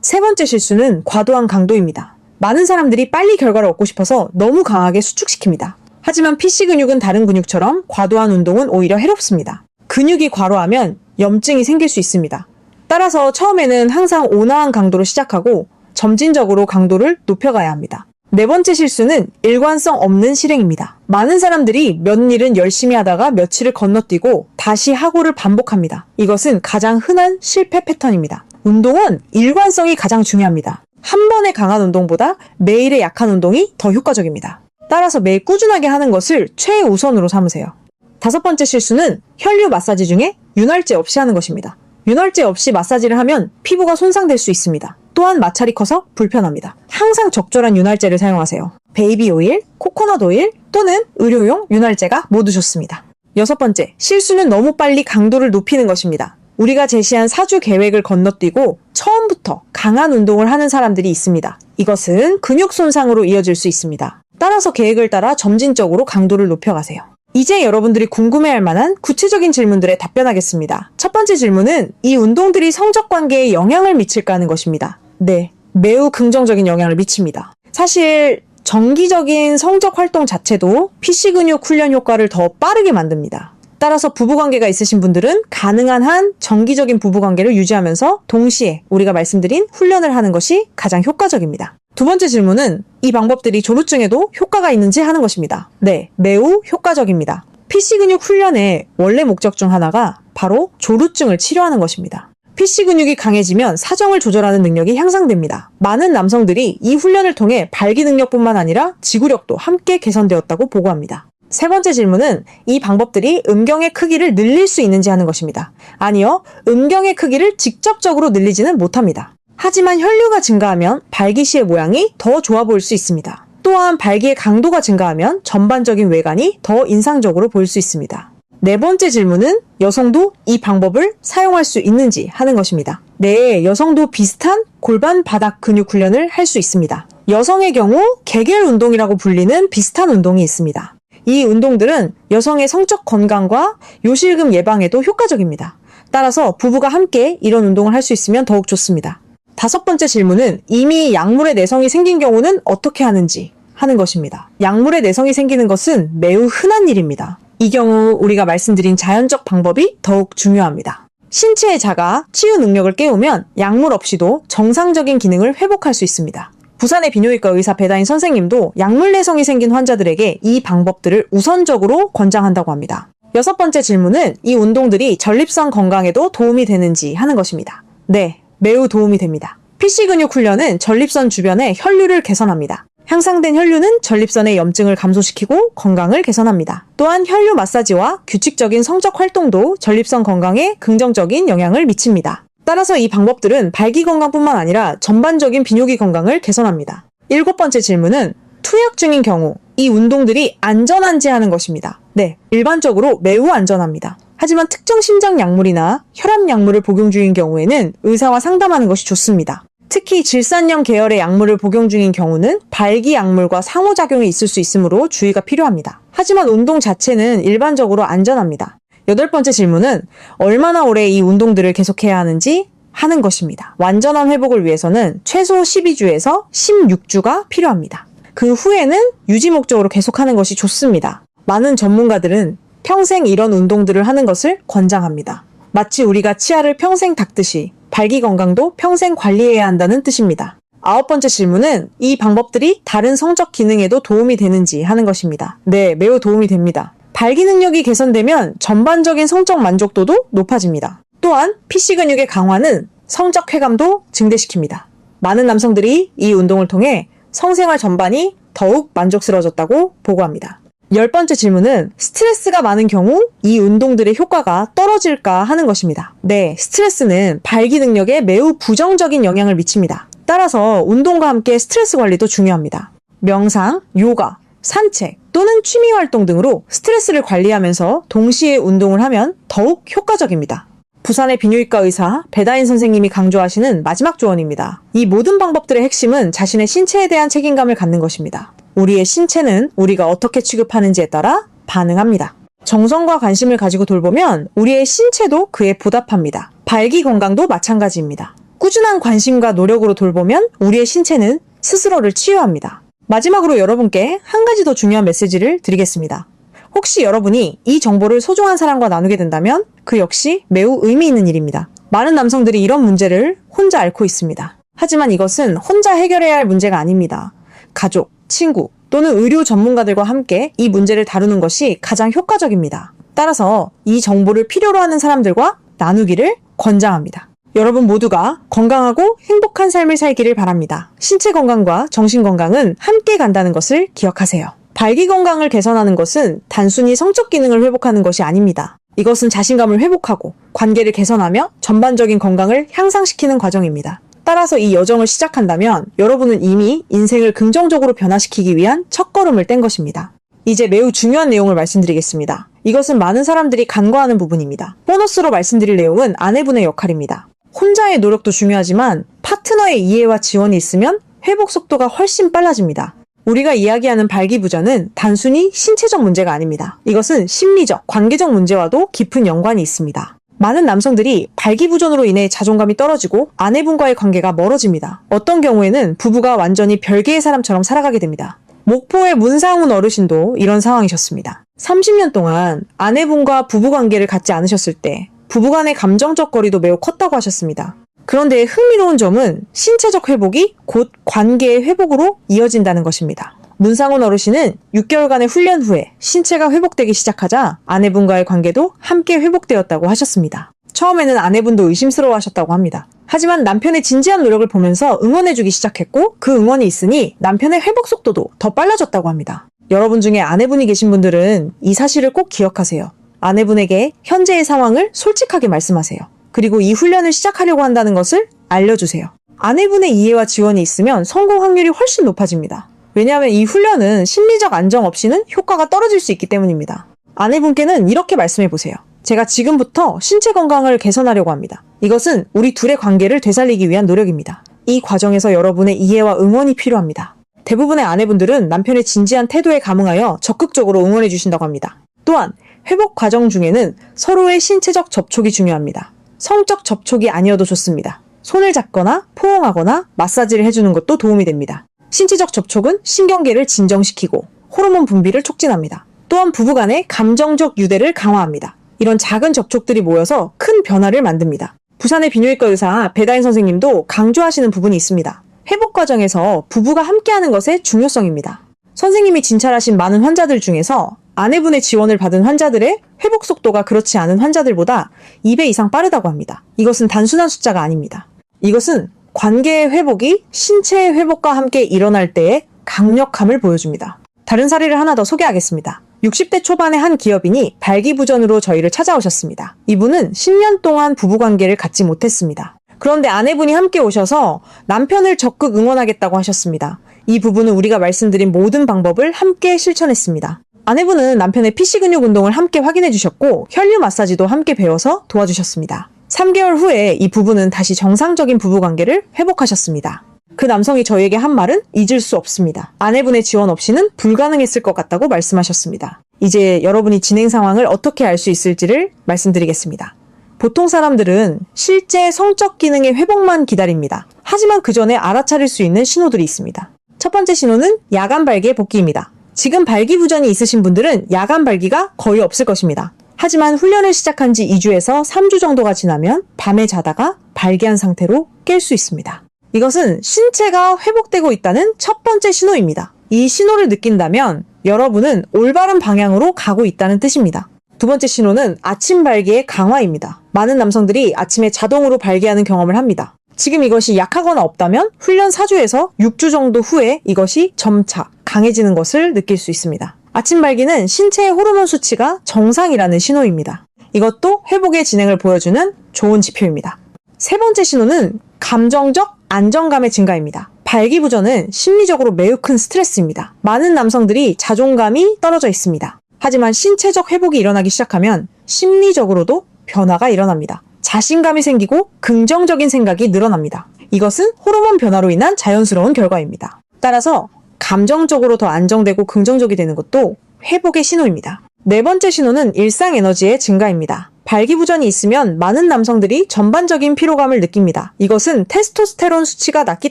Speaker 1: 세 번째 실수는 과도한 강도입니다. 많은 사람들이 빨리 결과를 얻고 싶어서 너무 강하게 수축시킵니다. 하지만 PC 근육은 다른 근육처럼 과도한 운동은 오히려 해롭습니다. 근육이 과로하면 염증이 생길 수 있습니다. 따라서 처음에는 항상 온화한 강도로 시작하고 점진적으로 강도를 높여가야 합니다. 네 번째 실수는 일관성 없는 실행입니다. 많은 사람들이 몇 일은 열심히 하다가 며칠을 건너뛰고 다시 하고를 반복합니다. 이것은 가장 흔한 실패 패턴입니다. 운동은 일관성이 가장 중요합니다. 한 번의 강한 운동보다 매일의 약한 운동이 더 효과적입니다. 따라서 매일 꾸준하게 하는 것을 최우선으로 삼으세요. 다섯 번째 실수는 혈류 마사지 중에 윤활제 없이 하는 것입니다. 윤활제 없이 마사지를 하면 피부가 손상될 수 있습니다. 또한 마찰이 커서 불편합니다. 항상 적절한 윤활제를 사용하세요. 베이비 오일, 코코넛 오일 또는 의료용 윤활제가 모두 좋습니다. 여섯 번째, 실수는 너무 빨리 강도를 높이는 것입니다. 우리가 제시한 4주 계획을 건너뛰고 처음부터 강한 운동을 하는 사람들이 있습니다. 이것은 근육 손상으로 이어질 수 있습니다. 따라서 계획을 따라 점진적으로 강도를 높여가세요. 이제 여러분들이 궁금해할 만한 구체적인 질문들에 답변하겠습니다. 첫 번째 질문은 이 운동들이 성적 관계에 영향을 미칠까 하는 것입니다. 네, 매우 긍정적인 영향을 미칩니다. 사실 정기적인 성적 활동 자체도 PC 근육 훈련 효과를 더 빠르게 만듭니다. 따라서 부부관계가 있으신 분들은 가능한 한 정기적인 부부관계를 유지하면서 동시에 우리가 말씀드린 훈련을 하는 것이 가장 효과적입니다. 두 번째 질문은 이 방법들이 조루증에도 효과가 있는지 하는 것입니다. 네, 매우 효과적입니다. PC 근육 훈련의 원래 목적 중 하나가 바로 조루증을 치료하는 것입니다. PC 근육이 강해지면 사정을 조절하는 능력이 향상됩니다. 많은 남성들이 이 훈련을 통해 발기 능력뿐만 아니라 지구력도 함께 개선되었다고 보고합니다. 세 번째 질문은 이 방법들이 음경의 크기를 늘릴 수 있는지 하는 것입니다. 아니요, 음경의 크기를 직접적으로 늘리지는 못합니다. 하지만 혈류가 증가하면 발기 시의 모양이 더 좋아 보일 수 있습니다. 또한 발기의 강도가 증가하면 전반적인 외관이 더 인상적으로 보일 수 있습니다. 네 번째 질문은 여성도 이 방법을 사용할 수 있는지 하는 것입니다. 네, 여성도 비슷한 골반 바닥 근육 훈련을 할 수 있습니다. 여성의 경우 개겔 운동이라고 불리는 비슷한 운동이 있습니다. 이 운동들은 여성의 성적 건강과 요실금 예방에도 효과적입니다. 따라서 부부가 함께 이런 운동을 할 수 있으면 더욱 좋습니다. 다섯 번째 질문은 이미 약물의 내성이 생긴 경우는 어떻게 하는지 하는 것입니다. 약물의 내성이 생기는 것은 매우 흔한 일입니다. 이 경우 우리가 말씀드린 자연적 방법이 더욱 중요합니다. 신체의 자가 치유 능력을 깨우면 약물 없이도 정상적인 기능을 회복할 수 있습니다. 부산의 비뇨기과 의사 배다인 선생님도 약물 내성이 생긴 환자들에게 이 방법들을 우선적으로 권장한다고 합니다. 여섯 번째 질문은 이 운동들이 전립선 건강에도 도움이 되는지 하는 것입니다. 네, 매우 도움이 됩니다. PC 근육 훈련은 전립선 주변의 혈류를 개선합니다. 향상된 혈류는 전립선의 염증을 감소시키고 건강을 개선합니다. 또한 혈류 마사지와 규칙적인 성적 활동도 전립선 건강에 긍정적인 영향을 미칩니다. 따라서 이 방법들은 발기 건강뿐만 아니라 전반적인 비뇨기 건강을 개선합니다. 일곱 번째 질문은 투약 중인 경우 이 운동들이 안전한지 하는 것입니다. 네, 일반적으로 매우 안전합니다. 하지만 특정 심장 약물이나 혈압 약물을 복용 중인 경우에는 의사와 상담하는 것이 좋습니다. 특히 질산염 계열의 약물을 복용 중인 경우는 발기 약물과 상호작용이 있을 수 있으므로 주의가 필요합니다. 하지만 운동 자체는 일반적으로 안전합니다. 여덟 번째 질문은 얼마나 오래 이 운동들을 계속해야 하는지 하는 것입니다. 완전한 회복을 위해서는 최소 12주에서 16주가 필요합니다. 그 후에는 유지 목적으로 계속하는 것이 좋습니다. 많은 전문가들은 평생 이런 운동들을 하는 것을 권장합니다. 마치 우리가 치아를 평생 닦듯이 발기 건강도 평생 관리해야 한다는 뜻입니다. 9번째 질문은 이 방법들이 다른 성적 기능에도 도움이 되는지 하는 것입니다. 네, 매우 도움이 됩니다. 발기 능력이 개선되면 전반적인 성적 만족도도 높아집니다. 또한 PC 근육의 강화는 성적 쾌감도 증대시킵니다. 많은 남성들이 이 운동을 통해 성생활 전반이 더욱 만족스러워졌다고 보고합니다. 10번째 질문은 스트레스가 많은 경우 이 운동들의 효과가 떨어질까 하는 것입니다. 네, 스트레스는 발기 능력에 매우 부정적인 영향을 미칩니다. 따라서 운동과 함께 스트레스 관리도 중요합니다. 명상, 요가, 산책 또는 취미 활동 등으로 스트레스를 관리하면서 동시에 운동을 하면 더욱 효과적입니다. 부산의 비뇨기과 의사 배다인 선생님이 강조하시는 마지막 조언입니다. 이 모든 방법들의 핵심은 자신의 신체에 대한 책임감을 갖는 것입니다. 우리의 신체는 우리가 어떻게 취급하는지에 따라 반응합니다. 정성과 관심을 가지고 돌보면 우리의 신체도 그에 보답합니다. 발기 건강도 마찬가지입니다. 꾸준한 관심과 노력으로 돌보면 우리의 신체는 스스로를 치유합니다. 마지막으로 여러분께 한 가지 더 중요한 메시지를 드리겠습니다. 혹시 여러분이 이 정보를 소중한 사람과 나누게 된다면 그 역시 매우 의미 있는 일입니다. 많은 남성들이 이런 문제를 혼자 앓고 있습니다. 하지만 이것은 혼자 해결해야 할 문제가 아닙니다. 가족, 친구 또는 의료 전문가들과 함께 이 문제를 다루는 것이 가장 효과적입니다. 따라서 이 정보를 필요로 하는 사람들과 나누기를 권장합니다. 여러분 모두가 건강하고 행복한 삶을 살기를 바랍니다. 신체 건강과 정신 건강은 함께 간다는 것을 기억하세요. 발기 건강을 개선하는 것은 단순히 성적 기능을 회복하는 것이 아닙니다. 이것은 자신감을 회복하고 관계를 개선하며 전반적인 건강을 향상시키는 과정입니다. 따라서 이 여정을 시작한다면 여러분은 이미 인생을 긍정적으로 변화시키기 위한 첫걸음을 뗀 것입니다. 이제 매우 중요한 내용을 말씀드리겠습니다. 이것은 많은 사람들이 간과하는 부분입니다. 보너스로 말씀드릴 내용은 아내분의 역할입니다. 혼자의 노력도 중요하지만 파트너의 이해와 지원이 있으면 회복 속도가 훨씬 빨라집니다. 우리가 이야기하는 발기부전은 단순히 신체적 문제가 아닙니다. 이것은 심리적, 관계적 문제와도 깊은 연관이 있습니다. 많은 남성들이 발기부전으로 인해 자존감이 떨어지고 아내분과의 관계가 멀어집니다. 어떤 경우에는 부부가 완전히 별개의 사람처럼 살아가게 됩니다. 목포의 문상훈 어르신도 이런 상황이셨습니다. 30년 동안 아내분과 부부관계를 갖지 않으셨을 때 부부간의 감정적 거리도 매우 컸다고 하셨습니다. 그런데 흥미로운 점은 신체적 회복이 곧 관계의 회복으로 이어진다는 것입니다. 문상훈 어르신은 6개월간의 훈련 후에 신체가 회복되기 시작하자 아내분과의 관계도 함께 회복되었다고 하셨습니다. 처음에는 아내분도 의심스러워 하셨다고 합니다. 하지만 남편의 진지한 노력을 보면서 응원해주기 시작했고 그 응원이 있으니 남편의 회복 속도도 더 빨라졌다고 합니다. 여러분 중에 아내분이 계신 분들은 이 사실을 꼭 기억하세요. 아내분에게 현재의 상황을 솔직하게 말씀하세요. 그리고 이 훈련을 시작하려고 한다는 것을 알려주세요. 아내분의 이해와 지원이 있으면 성공 확률이 훨씬 높아집니다. 왜냐하면 이 훈련은 심리적 안정 없이는 효과가 떨어질 수 있기 때문입니다. 아내분께는 이렇게 말씀해보세요. 제가 지금부터 신체 건강을 개선하려고 합니다. 이것은 우리 둘의 관계를 되살리기 위한 노력입니다. 이 과정에서 여러분의 이해와 응원이 필요합니다. 대부분의 아내분들은 남편의 진지한 태도에 감응하여 적극적으로 응원해 주신다고 합니다. 또한 회복 과정 중에는 서로의 신체적 접촉이 중요합니다. 성적 접촉이 아니어도 좋습니다. 손을 잡거나 포옹하거나 마사지를 해주는 것도 도움이 됩니다. 신체적 접촉은 신경계를 진정시키고 호르몬 분비를 촉진합니다. 또한 부부간의 감정적 유대를 강화합니다. 이런 작은 접촉들이 모여서 큰 변화를 만듭니다. 부산의 비뇨기과 의사 배다인 선생님도 강조하시는 부분이 있습니다. 회복 과정에서 부부가 함께하는 것의 중요성입니다. 선생님이 진찰하신 많은 환자들 중에서 아내분의 지원을 받은 환자들의 회복 속도가 그렇지 않은 환자들보다 2배 이상 빠르다고 합니다. 이것은 단순한 숫자가 아닙니다. 이것은 관계의 회복이 신체의 회복과 함께 일어날 때의 강력함을 보여줍니다. 다른 사례를 하나 더 소개하겠습니다. 60대 초반의 한 기업인이 발기부전으로 저희를 찾아오셨습니다. 이분은 10년 동안 부부관계를 갖지 못했습니다. 그런데 아내분이 함께 오셔서 남편을 적극 응원하겠다고 하셨습니다. 이 부부는 우리가 말씀드린 모든 방법을 함께 실천했습니다. 아내분은 남편의 PC 근육 운동을 함께 확인해 주셨고 혈류 마사지도 함께 배워서 도와주셨습니다. 3개월 후에 이 부부는 다시 정상적인 부부관계를 회복하셨습니다. 그 남성이 저희에게 한 말은 잊을 수 없습니다. 아내분의 지원 없이는 불가능했을 것 같다고 말씀하셨습니다. 이제 여러분이 진행 상황을 어떻게 알 수 있을지를 말씀드리겠습니다. 보통 사람들은 실제 성적 기능의 회복만 기다립니다. 하지만 그 전에 알아차릴 수 있는 신호들이 있습니다. 첫 번째 신호는 야간 발기의 복귀입니다. 지금 발기부전이 있으신 분들은 야간 발기가 거의 없을 것입니다. 하지만 훈련을 시작한 지 2주에서 3주 정도가 지나면 밤에 자다가 발기한 상태로 깰 수 있습니다. 이것은 신체가 회복되고 있다는 첫 번째 신호입니다. 이 신호를 느낀다면 여러분은 올바른 방향으로 가고 있다는 뜻입니다. 두 번째 신호는 아침 발기의 강화입니다. 많은 남성들이 아침에 자동으로 발기하는 경험을 합니다. 지금 이것이 약하거나 없다면 훈련 4주에서 6주 정도 후에 이것이 점차 강해지는 것을 느낄 수 있습니다. 아침 발기는 신체의 호르몬 수치가 정상이라는 신호입니다. 이것도 회복의 진행을 보여주는 좋은 지표입니다. 세 번째 신호는 감정적 안정감의 증가입니다. 발기부전은 심리적으로 매우 큰 스트레스입니다. 많은 남성들이 자존감이 떨어져 있습니다. 하지만 신체적 회복이 일어나기 시작하면 심리적으로도 변화가 일어납니다. 자신감이 생기고 긍정적인 생각이 늘어납니다. 이것은 호르몬 변화로 인한 자연스러운 결과입니다. 따라서 감정적으로 더 안정되고 긍정적이 되는 것도 회복의 신호입니다. 네 번째 신호는 일상 에너지의 증가입니다. 발기부전이 있으면 많은 남성들이 전반적인 피로감을 느낍니다. 이것은 테스토스테론 수치가 낮기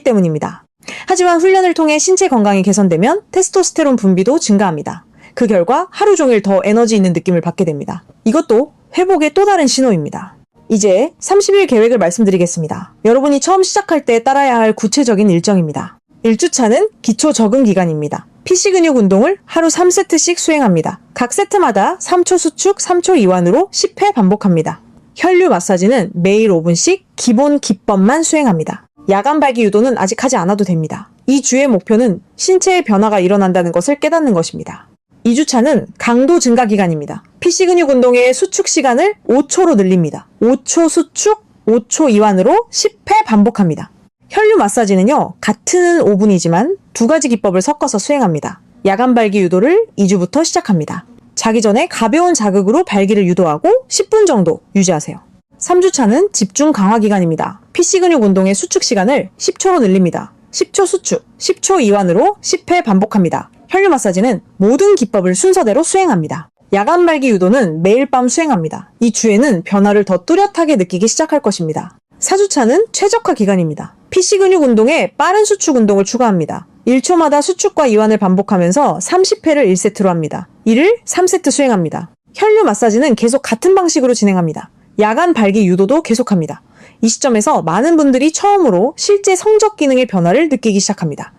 Speaker 1: 때문입니다. 하지만 훈련을 통해 신체 건강이 개선되면 테스토스테론 분비도 증가합니다. 그 결과 하루 종일 더 에너지 있는 느낌을 받게 됩니다. 이것도 회복의 또 다른 신호입니다. 이제 30일 계획을 말씀드리겠습니다. 여러분이 처음 시작할 때 따라야 할 구체적인 일정입니다. 1주차는 기초 적응 기간입니다. PC 근육 운동을 하루 3세트씩 수행합니다. 각 세트마다 3초 수축, 3초 이완으로 10회 반복합니다. 혈류 마사지는 매일 5분씩 기본 기법만 수행합니다. 야간 발기 유도는 아직 하지 않아도 됩니다. 이 주의 목표는 신체의 변화가 일어난다는 것을 깨닫는 것입니다. 2주차는 강도 증가 기간입니다. PC 근육 운동의 수축 시간을 5초로 늘립니다. 5초 수축, 5초 이완으로 10회 반복합니다. 혈류 마사지는요, 같은 5분이지만 두 가지 기법을 섞어서 수행합니다. 야간 발기 유도를 2주부터 시작합니다. 자기 전에 가벼운 자극으로 발기를 유도하고 10분 정도 유지하세요. 3주차는 집중 강화 기간입니다. PC 근육 운동의 수축 시간을 10초로 늘립니다. 10초 수축, 10초 이완으로 10회 반복합니다. 혈류 마사지는 모든 기법을 순서대로 수행합니다. 야간 발기 유도는 매일 밤 수행합니다. 이 주에는 변화를 더 뚜렷하게 느끼기 시작할 것입니다. 4주차는 최적화 기간입니다. PC 근육 운동에 빠른 수축 운동을 추가합니다. 1초마다 수축과 이완을 반복하면서 30회를 1세트로 합니다. 이를 3세트 수행합니다. 혈류 마사지는 계속 같은 방식으로 진행합니다. 야간 발기 유도도 계속합니다. 이 시점에서 많은 분들이 처음으로 실제 성적 기능의 변화를 느끼기 시작합니다.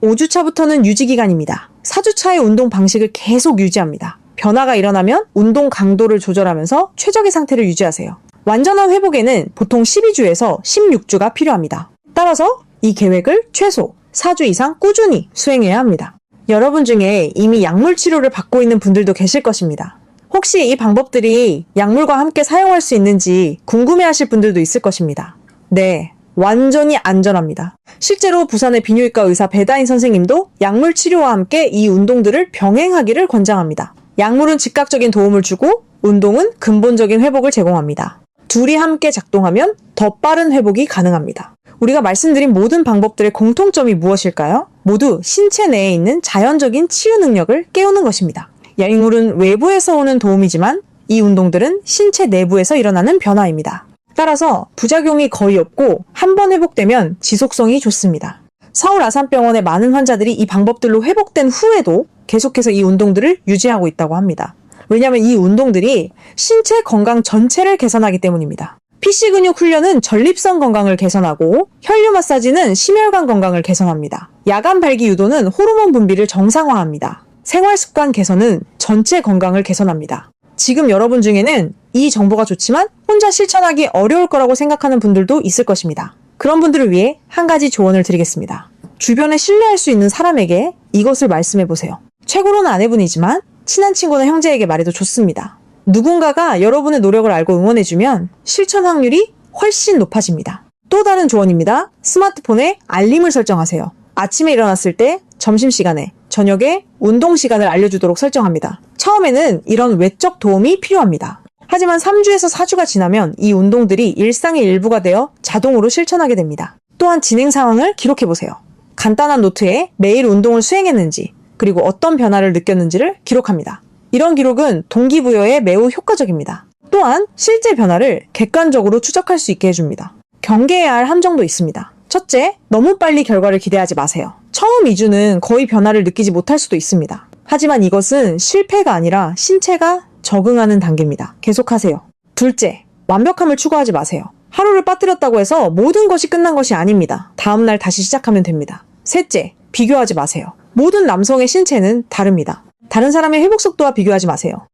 Speaker 1: 5주차부터는 유지 기간입니다. 4주차의 운동 방식을 계속 유지합니다. 변화가 일어나면 운동 강도를 조절하면서 최적의 상태를 유지하세요. 완전한 회복에는 보통 12주에서 16주가 필요합니다. 따라서 이 계획을 최소 4주 이상 꾸준히 수행해야 합니다. 여러분 중에 이미 약물 치료를 받고 있는 분들도 계실 것입니다. 혹시 이 방법들이 약물과 함께 사용할 수 있는지 궁금해하실 분들도 있을 것입니다. 네, 완전히 안전합니다. 실제로 부산의 비뇨기과 의사 배다인 선생님도 약물 치료와 함께 이 운동들을 병행하기를 권장합니다. 약물은 즉각적인 도움을 주고 운동은 근본적인 회복을 제공합니다. 둘이 함께 작동하면 더 빠른 회복이 가능합니다. 우리가 말씀드린 모든 방법들의 공통점이 무엇일까요? 모두 신체 내에 있는 자연적인 치유 능력을 깨우는 것입니다. 약물은 외부에서 오는 도움이지만 이 운동들은 신체 내부에서 일어나는 변화입니다. 따라서 부작용이 거의 없고 한 번 회복되면 지속성이 좋습니다. 서울 아산병원의 많은 환자들이 이 방법들로 회복된 후에도 계속해서 이 운동들을 유지하고 있다고 합니다. 왜냐하면 이 운동들이 신체 건강 전체를 개선하기 때문입니다. PC 근육 훈련은 전립선 건강을 개선하고 혈류 마사지는 심혈관 건강을 개선합니다. 야간 발기 유도는 호르몬 분비를 정상화합니다. 생활 습관 개선은 전체 건강을 개선합니다. 지금 여러분 중에는 이 정보가 좋지만 혼자 실천하기 어려울 거라고 생각하는 분들도 있을 것입니다. 그런 분들을 위해 한 가지 조언을 드리겠습니다. 주변에 신뢰할 수 있는 사람에게 이것을 말씀해 보세요. 최고로는 아내분이지만 친한 친구나 형제에게 말해도 좋습니다. 누군가가 여러분의 노력을 알고 응원해주면 실천 확률이 훨씬 높아집니다. 또 다른 조언입니다. 스마트폰에 알림을 설정하세요. 아침에 일어났을 때, 점심시간에, 저녁에 운동 시간을 알려주도록 설정합니다. 처음에는 이런 외적 도움이 필요합니다. 하지만 3주에서 4주가 지나면 이 운동들이 일상의 일부가 되어 자동으로 실천하게 됩니다. 또한 진행 상황을 기록해보세요. 간단한 노트에 매일 운동을 수행했는지, 그리고 어떤 변화를 느꼈는지를 기록합니다. 이런 기록은 동기부여에 매우 효과적입니다. 또한 실제 변화를 객관적으로 추적할 수 있게 해줍니다. 경계해야 할 함정도 있습니다. 첫째, 너무 빨리 결과를 기대하지 마세요. 처음 2주는 거의 변화를 느끼지 못할 수도 있습니다. 하지만 이것은 실패가 아니라 신체가 적응하는 단계입니다. 계속하세요. 둘째, 완벽함을 추구하지 마세요. 하루를 빠뜨렸다고 해서 모든 것이 끝난 것이 아닙니다. 다음날 다시 시작하면 됩니다. 셋째, 비교하지 마세요. 모든 남성의 신체는 다릅니다. 다른 사람의 회복 속도와 비교하지 마세요.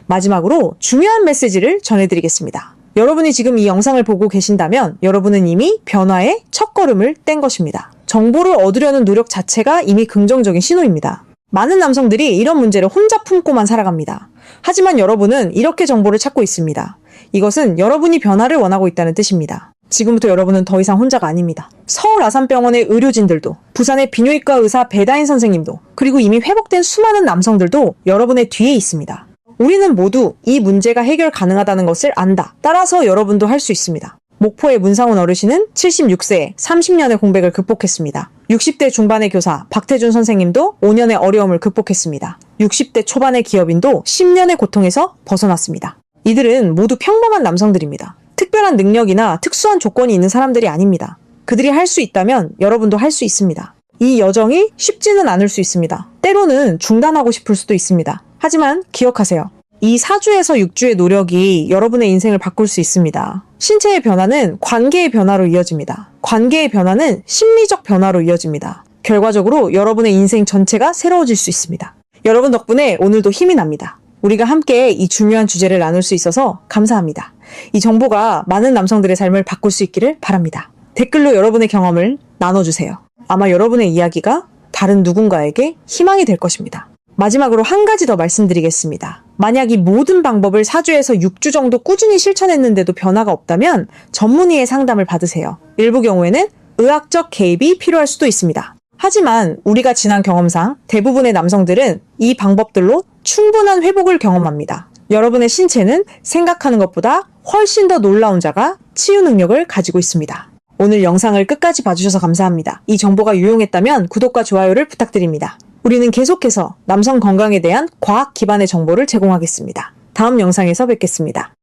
Speaker 1: 마지막으로 중요한 메시지를 전해드리겠습니다. 여러분이 지금 이 영상을 보고 계신다면 여러분은 이미 변화의 첫걸음을 뗀 것입니다. 정보를 얻으려는 노력 자체가 이미 긍정적인 신호입니다. 많은 남성들이 이런 문제를 혼자 품고만 살아갑니다. 하지만 여러분은 이렇게 정보를 찾고 있습니다. 이것은 여러분이 변화를 원하고 있다는 뜻입니다. 지금부터 여러분은 더 이상 혼자가 아닙니다. 서울 아산병원의 의료진들도, 부산의 비뇨기과 의사 배다인 선생님도, 그리고 이미 회복된 수많은 남성들도 여러분의 뒤에 있습니다. 우리는 모두 이 문제가 해결 가능하다는 것을 안다. 따라서 여러분도 할 수 있습니다. 목포의 문상훈 어르신은 76세에 30년의 공백을 극복했습니다. 60대 중반의 교사 박태준 선생님도 5년의 어려움을 극복했습니다. 60대 초반의 기업인도 10년의 고통에서 벗어났습니다. 이들은 모두 평범한 남성들입니다. 특별한 능력이나 특수한 조건이 있는 사람들이 아닙니다. 그들이 할 수 있다면 여러분도 할 수 있습니다. 이 여정이 쉽지는 않을 수 있습니다. 때로는 중단하고 싶을 수도 있습니다. 하지만 기억하세요. 이 4주에서 6주의 노력이 여러분의 인생을 바꿀 수 있습니다. 신체의 변화는 관계의 변화로 이어집니다. 관계의 변화는 심리적 변화로 이어집니다. 결과적으로 여러분의 인생 전체가 새로워질 수 있습니다. 여러분 덕분에 오늘도 힘이 납니다. 우리가 함께 이 중요한 주제를 나눌 수 있어서 감사합니다. 이 정보가 많은 남성들의 삶을 바꿀 수 있기를 바랍니다. 댓글로 여러분의 경험을 나눠주세요. 아마 여러분의 이야기가 다른 누군가에게 희망이 될 것입니다. 마지막으로 한 가지 더 말씀드리겠습니다. 만약 이 모든 방법을 4주에서 6주 정도 꾸준히 실천했는데도 변화가 없다면 전문의의 상담을 받으세요. 일부 경우에는 의학적 개입이 필요할 수도 있습니다. 하지만 우리가 지난 경험상 대부분의 남성들은 이 방법들로 충분한 회복을 경험합니다. 여러분의 신체는 생각하는 것보다 훨씬 더 놀라운 자가 치유 능력을 가지고 있습니다. 오늘 영상을 끝까지 봐주셔서 감사합니다. 이 정보가 유용했다면 구독과 좋아요를 부탁드립니다. 우리는 계속해서 남성 건강에 대한 과학 기반의 정보를 제공하겠습니다. 다음 영상에서 뵙겠습니다.